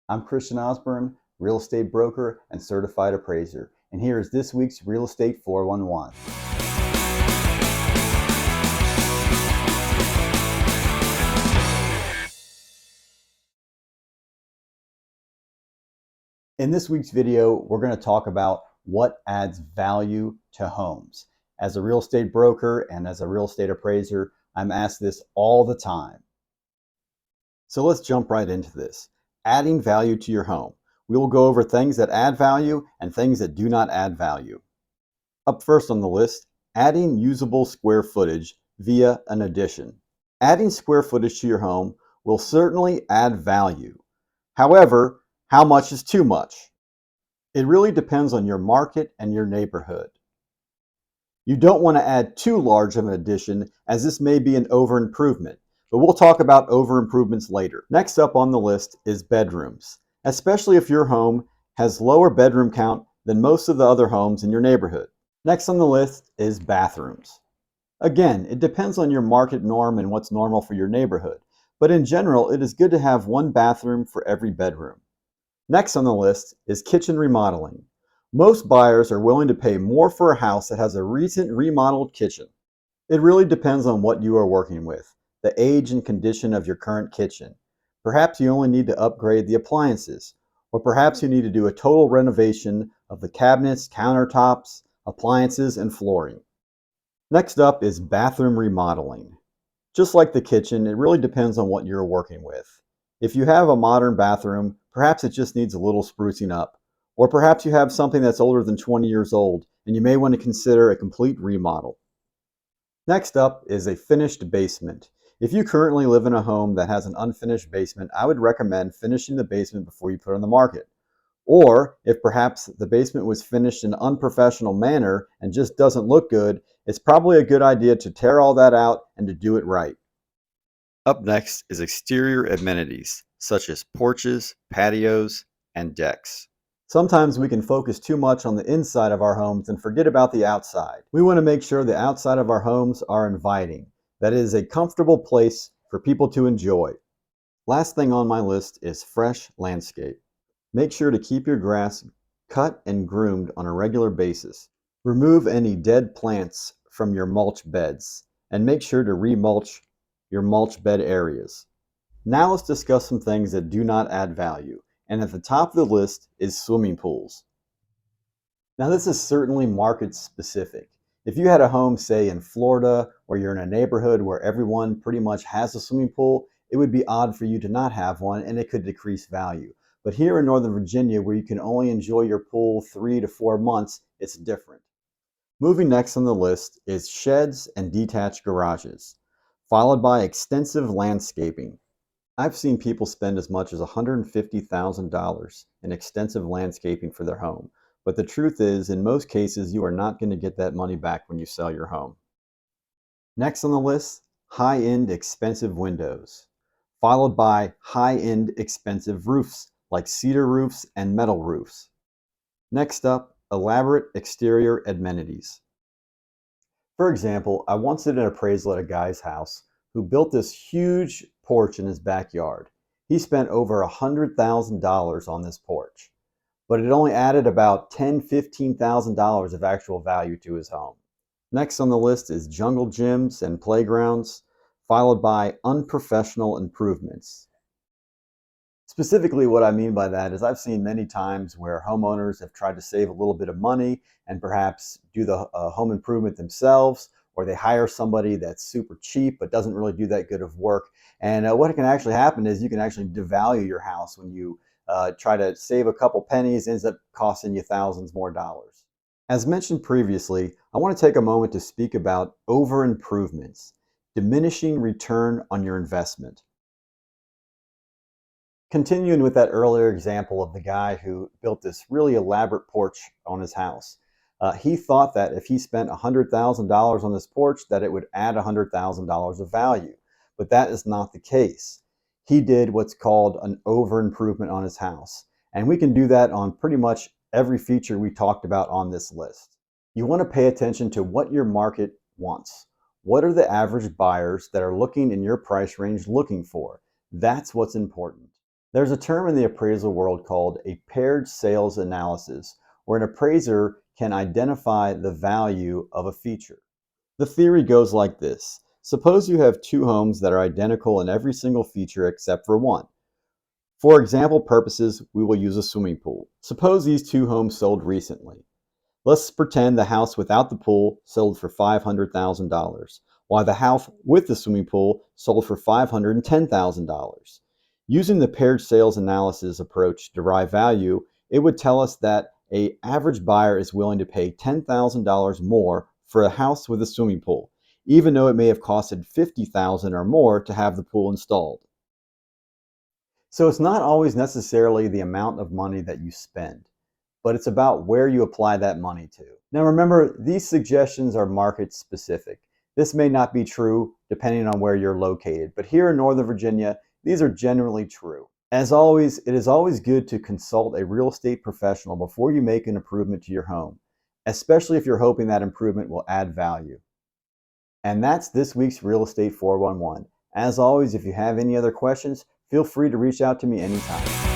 I'm Christian Osborne, real estate broker and certified appraiser, and here is this week's Real Estate 411. In this week's video, we're going to talk about what adds value to homes. As a real estate broker and as a real estate appraiser, I'm asked this all the time. So let's jump right into this. Adding value to your home. We will go over things that add value and things that do not add value. Up first on the list, adding usable square footage via an addition. Adding square footage to your home will certainly add value. However, how much is too much? It really depends on your market and your neighborhood. You don't want to add too large of an addition, as this may be an over-improvement, but we'll talk about over-improvements later. Next up on the list is bedrooms, especially if your home has lower bedroom count than most of the other homes in your neighborhood. Next on the list is bathrooms. Again, it depends on your market norm and what's normal for your neighborhood, but in general, it is good to have one bathroom for every bedroom. Next on the list is kitchen remodeling. Most buyers are willing to pay more for a house that has a recent remodeled kitchen. It really depends on what you are working with, the age and condition of your current kitchen. Perhaps you only need to upgrade the appliances, or perhaps you need to do a total renovation of the cabinets, countertops, appliances, and flooring. Next up is bathroom remodeling. Just like the kitchen, it really depends on what you're working with. If you have a modern bathroom, perhaps it just needs a little sprucing up. Or perhaps you have something that's older than 20 years old, and you may want to consider a complete remodel. Next up is a finished basement. If you currently live in a home that has an unfinished basement, I would recommend finishing the basement before you put it on the market. Or if perhaps the basement was finished in an unprofessional manner and just doesn't look good, it's probably a good idea to tear all that out and to do it right. Up next is exterior amenities, such as porches, patios, and decks. Sometimes we can focus too much on the inside of our homes and forget about the outside. We want to make sure the outside of our homes are inviting, that it is a comfortable place for people to enjoy. Last thing on my list is fresh landscape. Make sure to keep your grass cut and groomed on a regular basis. Remove any dead plants from your mulch beds, and make sure to remulch your mulch bed areas. Now let's discuss some things that do not add value, and at the top of the list is swimming pools. Now this is certainly market specific. If you had a home, say in Florida, or you're in a neighborhood where everyone pretty much has a swimming pool, it would be odd for you to not have one, and it could decrease value. But here in Northern Virginia, where you can only enjoy your pool 3 to 4 months, it's different. Moving next on the list is sheds and detached garages, followed by extensive landscaping. I've seen people spend as much as $150,000 in extensive landscaping for their home, but the truth is, in most cases, you are not going to get that money back when you sell your home. Next on the list, high-end expensive windows, followed by high-end expensive roofs like cedar roofs and metal roofs. Next up, elaborate exterior amenities. For example, I once did an appraisal at a guy's house who built this huge porch in his backyard. He spent over $100,000 on this porch, but it only added about $10,000, $15,000 of actual value to his home. Next on the list is jungle gyms and playgrounds, followed by unprofessional improvements. Specifically, what I mean by that is I've seen many times where homeowners have tried to save a little bit of money and perhaps do the home improvement themselves, or they hire somebody that's super cheap but doesn't really do that good of work. And what can actually happen is you can actually devalue your house when you try to save a couple pennies, ends up costing you thousands more dollars. As mentioned previously, I want to take a moment to speak about over improvements, diminishing return on your investment. Continuing with that earlier example of the guy who built this really elaborate porch on his house, he thought that if he spent $100,000 on this porch, that it would add $100,000 of value. But that is not the case. He did what's called an over improvement on his house. And we can do that on pretty much every feature we talked about on this list. You want to pay attention to what your market wants. What are the average buyers that are looking in your price range looking for? That's what's important. There's a term in the appraisal world called a paired sales analysis, where an appraiser can identify the value of a feature. The theory goes like this. Suppose you have two homes that are identical in every single feature except for one. For example purposes, we will use a swimming pool. Suppose these two homes sold recently. Let's pretend the house without the pool sold for $500,000, while the house with the swimming pool sold for $510,000. Using the paired sales analysis approach to derive value, it would tell us that an average buyer is willing to pay $10,000 more for a house with a swimming pool, even though it may have costed $50,000 or more to have the pool installed. So it's not always necessarily the amount of money that you spend, but it's about where you apply that money to. Now remember, these suggestions are market specific. This may not be true depending on where you're located, but here in Northern Virginia, these are generally true. As always, it is always good to consult a real estate professional before you make an improvement to your home, especially if you're hoping that improvement will add value. And that's this week's Real Estate 411. As always, if you have any other questions, feel free to reach out to me anytime.